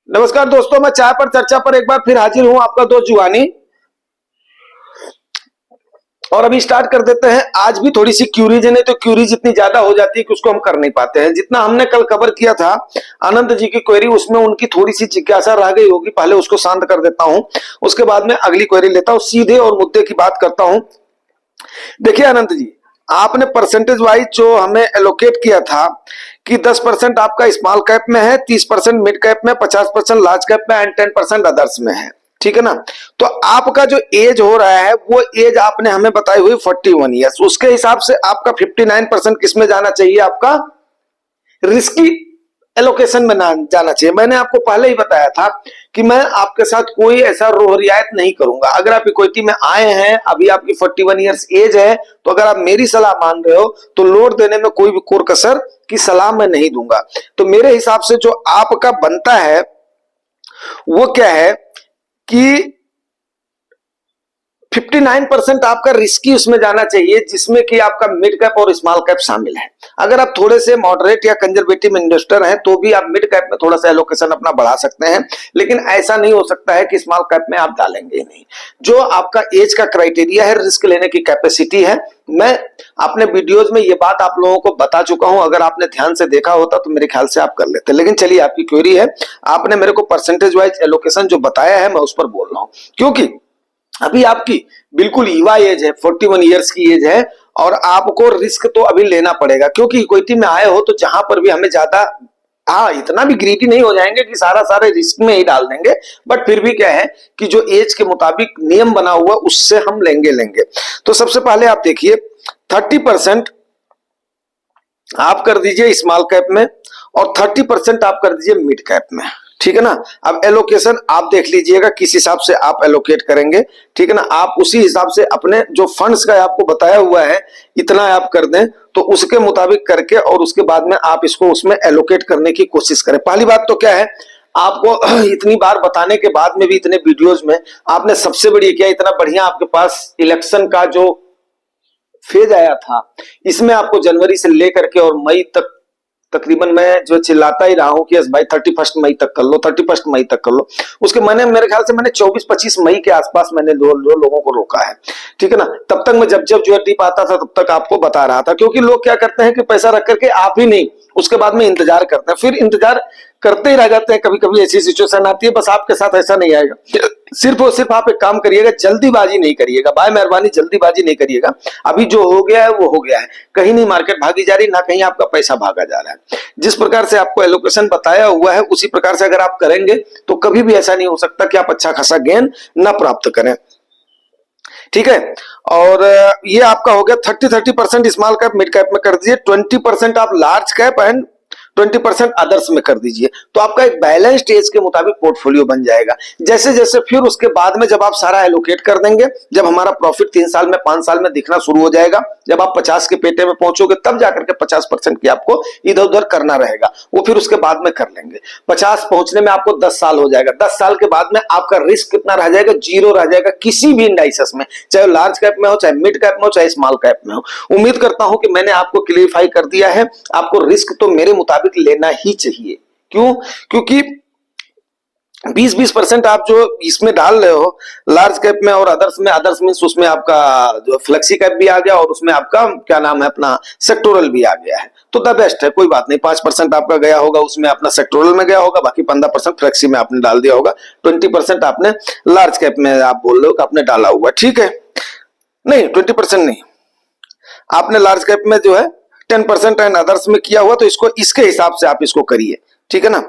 नमस्कार दोस्तों, मैं चाय पर चर्चा पर एक बार फिर हाजिर हूं, आपका दोस्त जुगानी। और अभी स्टार्ट कर देते हैं। आज भी थोड़ी सी क्यूरीज है, नहीं तो क्यूरीज इतनी ज्यादा हो जाती है कि उसको हम कर नहीं पाते हैं। जितना हमने कल कवर किया था आनंद जी की क्वेरी, उसमें उनकी थोड़ी सी जिज्ञासा रह गई होगी। पहले उसको शांत कर देता हूं, उसके बाद में अगली क्वेरी लेता हूं, सीधे और मुद्दे की बात करता हूं। देखिए आनंद जी, आपने परसेंटेज वाइज जो हमें एलोकेट किया था कि 10% आपका स्मॉल कैप में है, 30% मिड कैप में, 50% लार्ज कैप में एंड 10% अदर्स में है। ठीक है ना। तो आपका जो एज हो रहा है वो एज आपने हमें बताई हुई 41 ईयर्स, उसके हिसाब से आपका 59% किस में जाना चाहिए, आपका रिस्की एलोकेशन में ना जाना चाहिए। मैंने आपको पहले ही बताया था कि मैं आपके साथ कोई ऐसा रोह रियायत नहीं करूंगा। अगर आप इक्विटी में आए हैं, अभी आपकी 41 ईयर्स एज है, तो अगर आप मेरी सलाह मान रहे हो तो लोड देने में कोई भी कोर कसर की सलाह मैं नहीं दूंगा। तो मेरे हिसाब से जो आपका बनता है वो क्या है कि 59% आपका रिस्की उसमें जाना चाहिए, जिसमें कि आपका मिड कैप और स्मॉल कैप शामिल है। अगर आप थोड़े से मॉडरेट या कंजर्वेटिव इन्वेस्टर हैं तो भी आप मिड कैप में थोड़ा सा एलोकेशन अपना बढ़ा सकते हैं, लेकिन ऐसा नहीं हो सकता है कि स्मॉल कैप में आप डालेंगे नहीं। जो आपका एज का क्राइटेरिया है, रिस्क लेने की कैपेसिटी है, मैं अपने वीडियोज में ये बात आप लोगों को बता चुका हूं। अगर आपने ध्यान से देखा होता तो मेरे ख्याल से आप कर लेते। लेकिन चलिए, आपकी क्वेरी है, आपने मेरे को परसेंटेज वाइज एलोकेशन जो बताया है मैं उस पर बोल रहा हूं, क्योंकि अभी आपकी बिल्कुल युवा एज है, 41 ईयर्स की एज है, और आपको रिस्क तो अभी लेना पड़ेगा, क्योंकि इक्विटी में आए हो तो जहां पर भी हमें ज्यादा, हाँ इतना भी ग्रीडी नहीं हो जाएंगे कि सारे रिस्क में ही डाल देंगे, बट फिर भी क्या है कि जो एज के मुताबिक नियम बना हुआ उससे हम लेंगे। तो सबसे पहले आप देखिए, 30% आप कर दीजिए स्मॉल कैप में और 30% आप कर दीजिए मिड कैप में। ठीक है ना। अब एलोकेशन आप देख लीजिएगा किस हिसाब से आप एलोकेट करेंगे। ठीक है ना। आप उसी हिसाब से अपने जो फंड्स का आपको बताया हुआ है इतना आप कर दें, तो उसके मुताबिक करके और उसके बाद में आप इसको उसमें एलोकेट करने की कोशिश करें। पहली बात तो क्या है, आपको इतनी बार बताने के बाद में भी, इतने वीडियोज में आपने सबसे बड़ी क्या, इतना बढ़िया आपके पास इलेक्शन का जो फेज आया था, इसमें आपको जनवरी से लेकर के और मई तक तकरीबन मैं जो चिल्लाता ही रहा हूं कि यस भाई 31 मई तक कर लो, 31 मई तक कर लो। उसके मैंने, मेरे ख्याल से मैंने 24-25 मई के आसपास मैंने लोगों को रोका है। ठीक है ना। तब तक मैं जब जब जो डिप आता था तब तक आपको बता रहा था, क्योंकि लोग क्या करते हैं कि पैसा रख करके आप ही नहीं, उसके बाद में इंतजार करते हैं, फिर इंतजार करते ही रह जाते हैं। कभी कभी ऐसी सिचुएशन आती है, बस आपके साथ ऐसा नहीं आएगा। सिर्फ और सिर्फ आप एक काम करिएगा, जल्दीबाजी नहीं करिएगा, बाय मेहरबानी जल्दीबाजी नहीं करिएगा। अभी जो हो गया है वो हो गया है, कहीं नहीं मार्केट भागी जा रही, ना कहीं आपका पैसा भागा जा रहा है। जिस प्रकार से आपको एलोकेशन बताया हुआ है उसी प्रकार से अगर आप करेंगे तो कभी भी ऐसा नहीं हो सकता कि आप अच्छा खासा गेन ना प्राप्त करें। ठीक है। और ये आपका हो गया 30% स्मॉल कैप मिड कैप में कर दीजिए, 20% आप लार्ज कैप एंड 20% अदर्स में कर दीजिए। तो आपका एक बैलेंस्ड एज के मुताबिक पोर्टफोलियो बन जाएगा। जैसे जैसे फिर उसके बाद में जब आप सारा एलोकेट कर देंगे, जब हमारा प्रॉफिट 3 साल में 5 साल में दिखना शुरू हो जाएगा, जब आप 50 के पेटे में पहुंचोगे, तब जाकर के 50% की आपको इधर उधर करना रहेगा, वो फिर उसके बाद में कर लेंगे। 50 पहुंचने में आपको 10 साल हो जाएगा। 10 साल के बाद में आपका रिस्क कितना रह जाएगा, जीरो रह जाएगा किसी भी इंडाइसेस में, चाहे लार्ज कैप में हो, चाहे मिड कैप में हो, चाहे स्मॉल कैप में हो। उम्मीद करता हूं कि मैंने आपको क्लियरिफाई कर दिया है। आपको रिस्क तो मेरे मुताबिक लेना ही चाहिए। क्यों? क्योंकि 20-20% आप जो इसमें डाल रहे हो लार्ज कैप में और अदर्स में, अदर्स मींस उसमें आपका जो फ्लेक्सी कैप भी आ गया और उसमें आपका क्या नाम है अपना सेक्टोरल भी आ गया है, तो द बेस्ट है, कोई बात नहीं। 5% आपका गया होगा उसमें अपना सेक्टोरल में गया होगा, बाकी 15% फ्लेक्सी में आपने डाल दिया होगा, 20% आपने लार्ज कैप में आप बोल रहे हो कि आपने डाला हुआ। ठीक है। नहीं 20% नहीं, आपने लार्ज कैप में जो है 10% एंड अदर्स में किया हुआ, तो इसको इसके हिसाब से आप इसको करिए। ठीक है ना।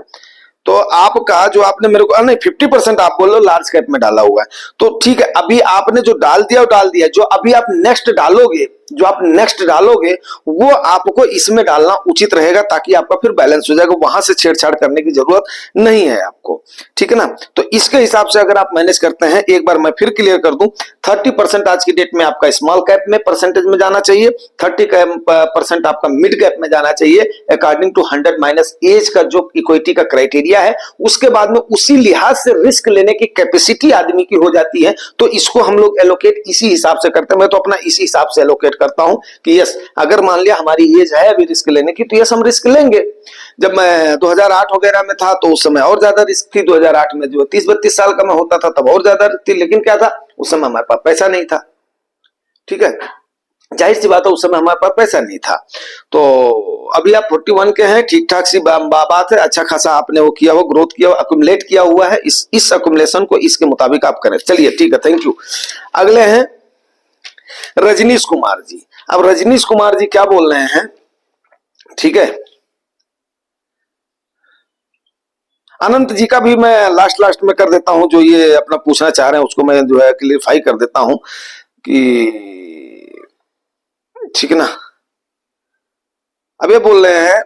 तो आपका जो आपने मेरे को नहीं 50% आप बोल लो लार्ज कैप में डाला हुआ है, तो ठीक है। अभी आपने जो डाल दिया वो डाल दिया, जो अभी आप नेक्स्ट डालोगे, जो आप नेक्स्ट डालोगे वो आपको इसमें डालना उचित रहेगा, ताकि आपका फिर बैलेंस हो जाएगा, वहां से छेड़छाड़ करने की जरूरत नहीं है आपको। ठीक है ना। तो इसके हिसाब से अगर आप मैनेज करते हैं, एक बार मैं फिर क्लियर कर दूं, 30% आज की डेट में आपका स्मॉल कैप में परसेंटेज में जाना चाहिए, 30% आपका मिड कैप में जाना चाहिए, अकॉर्डिंग टू 100 माइनस एज का जो इक्विटी का क्राइटेरिया है उसके बाद में उसी लिहाज से रिस्क लेने की कैपेसिटी आदमी की हो जाती है, तो इसको हम लोग एलोकेट इसी हिसाब से करते हैं। मैं तो अपना इसी हिसाब से एलोकेट करता हूं कि यस, अगर मान लिया हमारी एज है अभी रिस्क लेने की, तो यस हम रिस्क लेंगे। जब मैं 2008 वगैरह में था तो उस समय और ज्यादा रिस्क थी। 2008 में जो 30-32 साल का मैं होता था तब और ज्यादा रिस्क थी, लेकिन क्या था, उस समय हमारे पास पैसा नहीं था। ठीक है, जाहिर सी बात है उस समय हमारे पास पैसा नहीं था। तो अभी आप 41 के हैं, ठीक ठाक सी बात है, अच्छा खासा आपने वो किया, वो ग्रोथ किया, अक्यूमुलेट किया हुआ है। इस अक्यूमुलेशन को इसके मुताबिक आप करें। चलिए ठीक है, थैंक यू। अगले हैं रजनीश कुमार जी। अब रजनीश कुमार जी क्या बोल रहे हैं, ठीक है, अनंत जी का भी मैं लास्ट में कर देता हूं, जो ये अपना पूछना चाह रहे हैं उसको मैं जो है क्लियरिफाई कर देता हूं कि ठीक है ना। अब ये बोल रहे हैं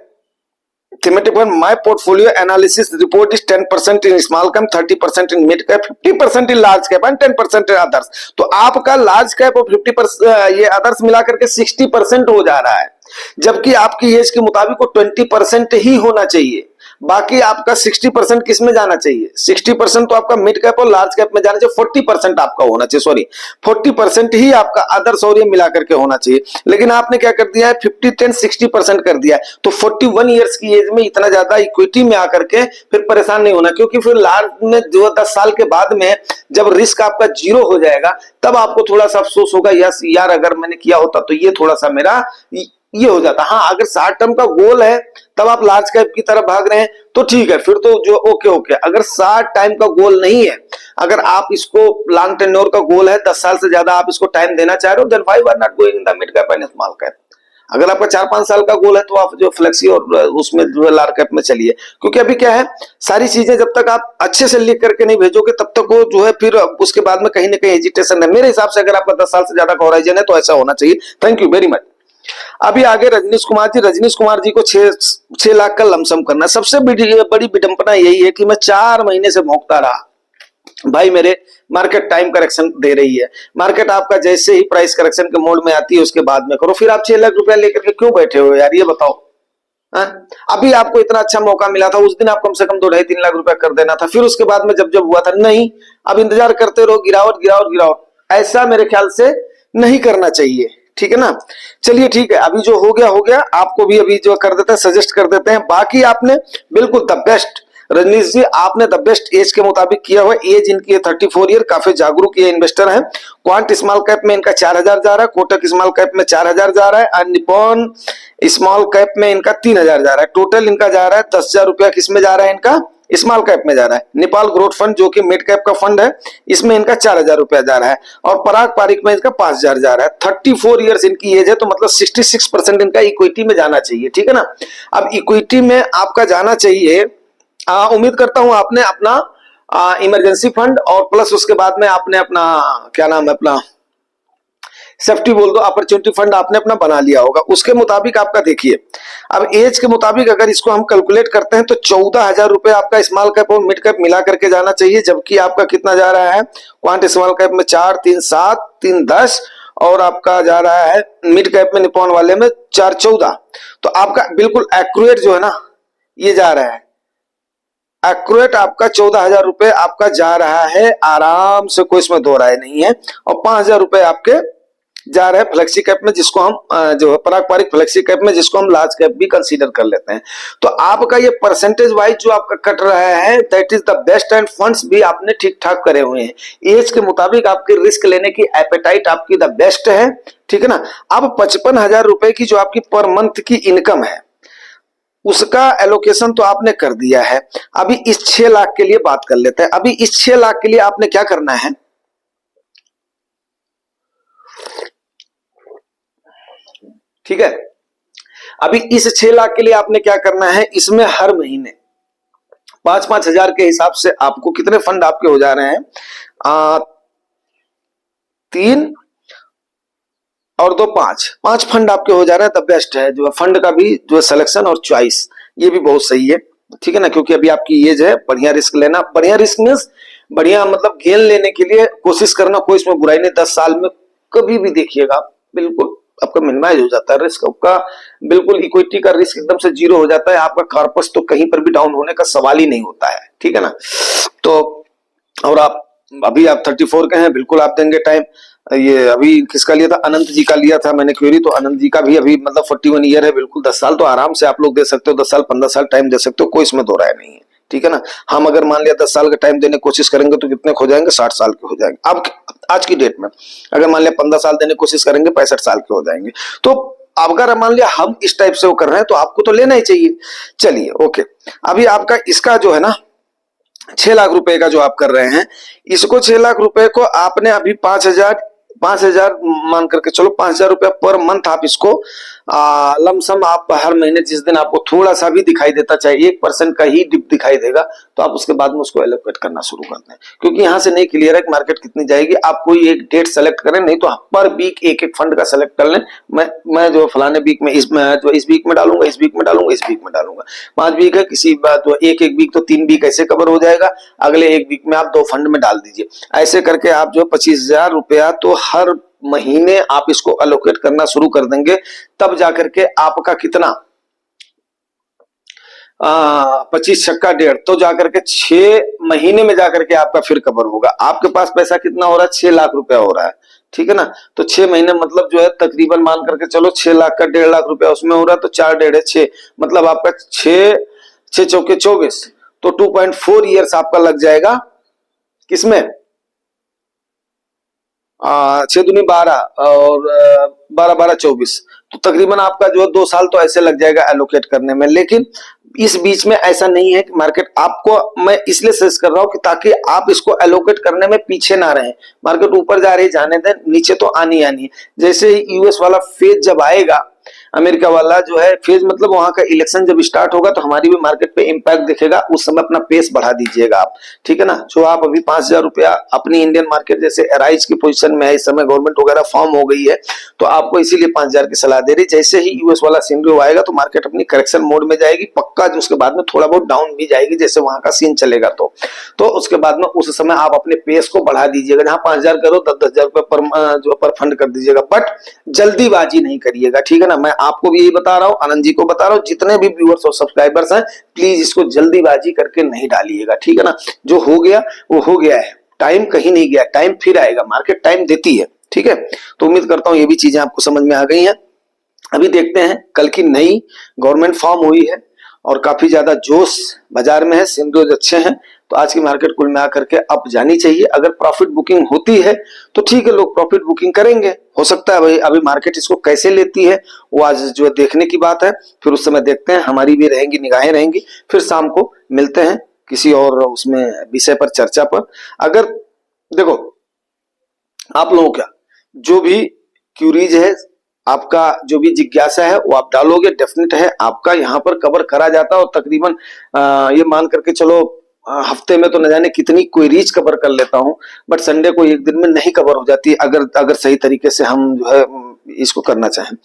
thematic fund, my portfolio analysis report is 10% in small cap, 30% in mid cap, 50% in large cap and 10% in others. तो आपका लार्ज कैप और 50% ये अदर्स मिलाकर के 60% हो जा रहा है, जबकि आपकी एज के मुताबिक वो 20% ही होना चाहिए। बाकी आपका 60% किस में जाना चाहिए, 60% तो आपका मिड कैप और लार्ज कैप में जाना चाहिए, 40% आपका होना चाहिए, सॉरी 40% ही आपका अदर्स और ये मिला करके होना चाहिए। लेकिन आपने क्या कर दिया है, 50-10-60% कर दिया है। तो 41 ईयर्स की एज में इतना ज्यादा इक्विटी में आकर के फिर परेशान नहीं होना, क्योंकि फिर लार्ज में जो 10 साल के बाद में जब रिस्क आपका 0 हो जाएगा तब आपको थोड़ा सा अफसोस होगा, यस यार अगर मैंने किया होता तो ये थोड़ा सा मेरा ये हो जाता। हाँ, अगर 60 टर्म का गोल है तब आप लार्ज कैप की तरफ भाग रहे हैं तो ठीक है, फिर तो जो ओके। अगर 60 टाइम का गोल नहीं है, अगर आप इसको लॉन्ग टेन्योर का गोल है, 10 साल से ज्यादा आप इसको टाइम देना चाह रहे हो, then why you are not going in the mid cap and small cap. अगर आपका 4-5 साल का गोल है तो आप जो फ्लेक्सी और उसमें जो है लार्ज कैप में चलिए, क्योंकि अभी क्या है, सारी चीजें जब तक आप अच्छे से लिख करके नहीं भेजोगे तब तक वो जो है फिर उसके बाद में कहीं ना कहीं हेजिटेशन है। मेरे हिसाब से अगर आपका 10 साल से ज्यादा का होराइजन है तो ऐसा होना चाहिए। Thank you very much. अभी आगे रजनीश कुमार जी, रजनीश कुमार जी को 6 लाख का लमसम करना है। सबसे बड़ी विडंबना यही है कि मैं 4 महीने से भौंकता रहा, भाई मेरे मार्केट टाइम करेक्शन दे रही है, मार्केट आपका जैसे ही प्राइस करेक्शन के मोड में आती है उसके बाद में करो। फिर आप 6 लाख रुपया लेकर के क्यों बैठे हो यार, ये बताओ। अभी आपको इतना अच्छा मौका मिला था, उस दिन आप कम से कम 2-2.5-3 लाख रुपया कर देना था। फिर उसके बाद में जब हुआ था, नहीं अब इंतजार करते रहो, गिरावट। ऐसा मेरे ख्याल से नहीं करना चाहिए, ठीक है ना। चलिए ठीक है, अभी जो हो गया, आपको भी अभी जो कर देते हैं, सजेस्ट कर देते हैं। बाकी आपने बिल्कुल द बेस्ट, रजनीश जी आपने द बेस्ट एज के मुताबिक किया हुआ। एज इनकी 34 ईयर, काफी जागरूक ये इन्वेस्टर हैं। क्वांट स्मॉल कैप में इनका 4000 जा रहा है, कोटक स्मॉल कैप में 4000 जा रहा है, और निपॉन स्मॉल कैप में इनका 3000 जा रहा है। टोटल इनका जा रहा है 10,000 रुपया, किस में जा रहा है, इनका स्मॉल कैप में जा रहा है। नेपाल ग्रोथ फंड जो कि मिड कैप का फंड है, इसमें इनका 4000 रुपया जा रहा है, और पराग पारिक में इनका 5000 जा रहा है। 34 ईयर्स इनकी एज है, तो मतलब 66% इनका इक्विटी में जाना चाहिए, ठीक है ना। अब इक्विटी में आपका जाना चाहिए, उम्मीद करता हूं आपने अपना इमरजेंसी फंड और प्लस उसके बाद में आपने अपना क्या नाम है, अपना सेफ्टी बोल दो, अपॉर्चुनिटी फंड आपने अपना बना लिया होगा। उसके मुताबिक आपका देखिए, अब एज के मुताबिक अगर इसको हम कैलकुलेट करते हैं तो 14,000 रुपए आपका स्मॉल कैप और मिड कैप मिला करके जाना चाहिए, जबकि आपका कितना जा रहा है, क्वांट स्मॉल कैप में 4, 3, 7, 3, 10, और आपका जा रहा है मिड कैप में निपॉन वाले में 4, 14। तो आपका बिल्कुल एक्यूरेट जो है ना, ये जा रहा है एक्यूरेट, आपका 14,000 रुपए आपका जा रहा है आराम से, कोई इसमें दो राय नहीं है। और 5,000 रुपए आपके जा रहे हैं फ्लेक्सी कैप में, जिसको हम जो पारंपरिक फ्लेक्सी कैप में, जिसको हम लार्ज कैप भी कंसीडर कर लेते हैं। तो आपका ये परसेंटेज वाइज जो आपका कट रहा है, that is the best, end funds भी आपने ठीक ठाक करे हुए हैं। एज के मुताबिक आपकी रिस्क लेने की एपेटाइट आपकी द बेस्ट है, ठीक है ना। अब 55,000 रुपए की जो आपकी पर मंथ की इनकम है, उसका एलोकेशन तो आपने कर दिया है। अभी इस 6 लाख के लिए बात कर लेते हैं। अभी इस 6 लाख के लिए आपने क्या करना है, ठीक है। अभी इस 6 लाख के लिए आपने क्या करना है, इसमें हर महीने 5-5 हजार के हिसाब से आपको कितने फंड आपके हो जा रहे हैं, 3 और 2, 5 फंड आपके हो जा रहे हैं। द बेस्ट है जो फंड का भी जो सिलेक्शन और चॉइस, ये भी बहुत सही है, ठीक है ना। क्योंकि अभी आपकी एज है, बढ़िया रिस्क लेना, बढ़िया रिस्क मीन्स बढ़िया मतलब गेन लेने के लिए कोशिश करना, कोई इसमें बुराई नहीं। 10 साल में कभी भी देखिएगा बिल्कुल आपका मिनिमाइज हो जाता है, रिस्क आपका बिल्कुल, इक्विटी का रिस्क एकदम से जीरो हो जाता है, आपका कॉर्पस तो कहीं पर भी डाउन होने का सवाल ही नहीं होता है, ठीक है ना। तो और आप अभी आप 34 के हैं, बिल्कुल आप देंगे टाइम। ये अभी किसका लिया था, अनंत जी का लिया था मैंने क्वेरी, तो अनंत जी का भी अभी मतलब 41 ईयर है, बिल्कुल 10 साल तो आराम से आप लोग दे सकते हो, 10 साल 15 साल टाइम दे सकते हो, कोई इसमें दो राय नहीं है, ठीक है ना। हम अगर मान लिया 10 साल का टाइम देने की कोशिश करेंगे तो कितने हो जाएंगे, 60 साल के हो जाएंगे। अब आज की डेट में अगर मान लिया 15 साल देने की कोशिश करेंगे 65 साल के हो जाएंगे। तो अगर मान लिया हम इस टाइप से वो कर रहे हैं तो आपको तो लेना ही चाहिए। चलिए ओके, अभी आपका इसका जो है ना 6 लाख रुपए का जो आप कर रहे हैं, इसको 6 लाख रुपए को आपने अभी 5,000 मान करके चलो, 5,000 रुपया पर मंथ आप इसको लमसम आप हर महीने जिस दिन आपको थोड़ा सा भी दिखाई देता, चाहे 1% का ही डिप दिखाई देगा, तो आप उसके बाद में उसको एलोकेट करना शुरू कर दें, क्योंकि यहां से नहीं क्लियर है कि मार्केट कितनी जाएगी। आप कोई एक डेट सेलेक्ट करें, नहीं तो पर वीक एक एक फंड का सेलेक्ट कर लें। मैं जो फलाने वीक में इस वीक में डालूंगा, इस वीक में डालूंगा, इस वीक में डालूंगा। 5 वीक है, किसी बात तो एक वीक तो 3 वीक ऐसे कवर हो जाएगा, अगले एक वीक में आप 2 फंड में डाल दीजिए। ऐसे करके आप जो 25,000 रुपया तो हर महीने आप इसको अलोकेट करना शुरू कर देंगे, तब जाकर के आपका कितना 25 छक्का 1.5, तो जाकर के 6 महीने में जाकर के आपका फिर कवर होगा। आपके पास पैसा कितना हो रहा है, 6 लाख रुपया हो रहा है, ठीक है ना। तो 6 महीने मतलब जो है तकरीबन मान करके चलो 6 लाख का 1.5 लाख रुपया उसमें हो रहा है, तो 4 1.5 6, मतलब आपका 6 चौके 24, तो 2.4 ईयर्स आपका लग जाएगा किसमें, 6 दूनी 12 और 12 12 24, तो तकरीबन आपका जो 2 साल तो ऐसे लग जाएगा एलोकेट करने में। लेकिन इस बीच में ऐसा नहीं है कि मार्केट आपको, मैं इसलिए सजेस्ट कर रहा हूं कि ताकि आप इसको एलोकेट करने में पीछे ना रहें। मार्केट ऊपर जा रही है, जाने दें, नीचे तो आनी है। जैसे ही यूएस वाला फेज जब आएगा, अमेरिका वाला जो है फेज, मतलब वहां का इलेक्शन जब स्टार्ट होगा तो हमारी भी मार्केट पे इंपैक्ट दिखेगा, उस समय अपना पेस बढ़ा दीजिएगा आप, ठीक है ना। जो आप अभी 5,000 रुपया अपनी इंडियन मार्केट जैसे राइज की पोजीशन में है इस समय, गवर्नमेंट वगैरह फॉर्म हो गई है, तो आपको इसीलिए 5,000 की सलाह दे रही। जैसे ही यूएस वाला सिनेरियो आएगा तो मार्केट अपनी करेक्शन मोड में जाएगी पक्का, जो उसके बाद में थोड़ा बहुत डाउन भी जाएगी जैसे वहां का सीन चलेगा, तो उसके बाद में उस समय आप अपने पेस को बढ़ा दीजिएगा। जहां 5,000 करो 10,000 रुपए जो पर फंड कर दीजिएगा, बट जल्दीबाजी नहीं करिएगा, ठीक है ना। मैं आपको भी यही बता रहा हूं, आनंद जी को बता रहा हूं, जितने भी व्यूअर्स और सब्सक्राइबर्स हैं, प्लीज इसको जल्दीबाजी करके नहीं डालिएगा, ठीक है ना। जो हो गया वो हो गया है, टाइम कहीं नहीं गया, टाइम फिर आएगा, मार्केट टाइम देती है, ठीक है। तो उम्मीद करता हूं ये भी चीजें आपको समझ में आ गई हैं। अभी देखते हैं, कल की नई गवर्नमेंट फॉर्म हुई है और काफी ज्यादा जोश बाजार में है, सिंड्रोज अच्छे हैं, तो आज की मार्केट कुल में आकर के अप जानी चाहिए। अगर प्रॉफिट बुकिंग होती है तो ठीक है, लोग प्रॉफिट बुकिंग करेंगे, हो सकता है भाई अभी मार्केट इसको कैसे लेती है वो आज जो देखने की बात है, फिर उस समय देखते हैं, हमारी भी रहेंगी निगाहें रहेंगी। फिर शाम को मिलते हैं किसी और उसमें विषय पर, चर्चा पर। अगर देखो आप लोगों का जो भी क्यूरीज है, आपका जो भी जिज्ञासा है वो आप डालोगे, डेफिनेट है आपका यहाँ पर कवर करा जाता है। और तकरीबन ये मान करके चलो हफ्ते में तो न जाने कितनी क्वेरीज कवर कर लेता हूँ, बट संडे को एक दिन में नहीं कवर हो जाती, अगर सही तरीके से हम जो है इसको करना चाहें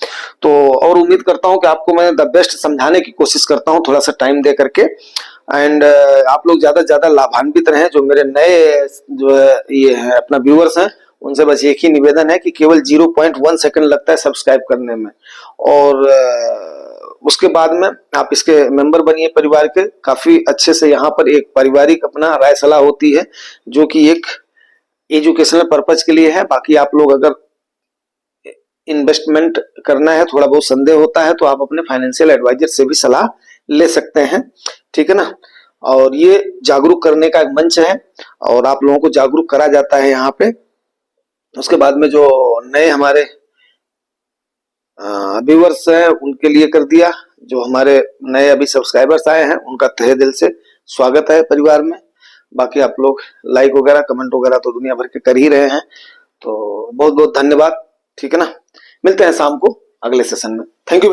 तो। और उम्मीद करता हूँ कि आपको मैं द बेस्ट समझाने की कोशिश करता हूँ थोड़ा सा टाइम दे करके, एंड आप लोग ज्यादा से ज्यादा लाभान्वित रहें। जो मेरे नए जो है ये है अपना व्यूअर्स हैं, उनसे बस एक ही निवेदन है कि केवल 0.1 सेकंड लगता है सब्सक्राइब करने में, और उसके बाद में आप इसके मेंबर बनिए परिवार के। काफी अच्छे से यहाँ पर एक पारिवारिक अपना राय सलाह होती है जो कि एक एजुकेशनल पर्पज के लिए है। बाकी आप लोग अगर इन्वेस्टमेंट करना है, थोड़ा बहुत संदेह होता है, तो आप अपने फाइनेंशियल एडवाइजर से भी सलाह ले सकते हैं, ठीक है ना। और ये जागरूक करने का एक मंच है और आप लोगों को जागरूक करा जाता है यहाँ पे। उसके बाद में जो नए हमारे व्यूअर्स हैं उनके लिए कर दिया, जो हमारे नए अभी सब्सक्राइबर्स आए हैं उनका तहे दिल से स्वागत है परिवार में। बाकी आप लोग लाइक वगैरह कमेंट वगैरह तो दुनिया भर के कर ही रहे हैं, तो बहुत बहुत धन्यवाद, ठीक है ना। मिलते हैं शाम को अगले सेशन में, थैंक यू।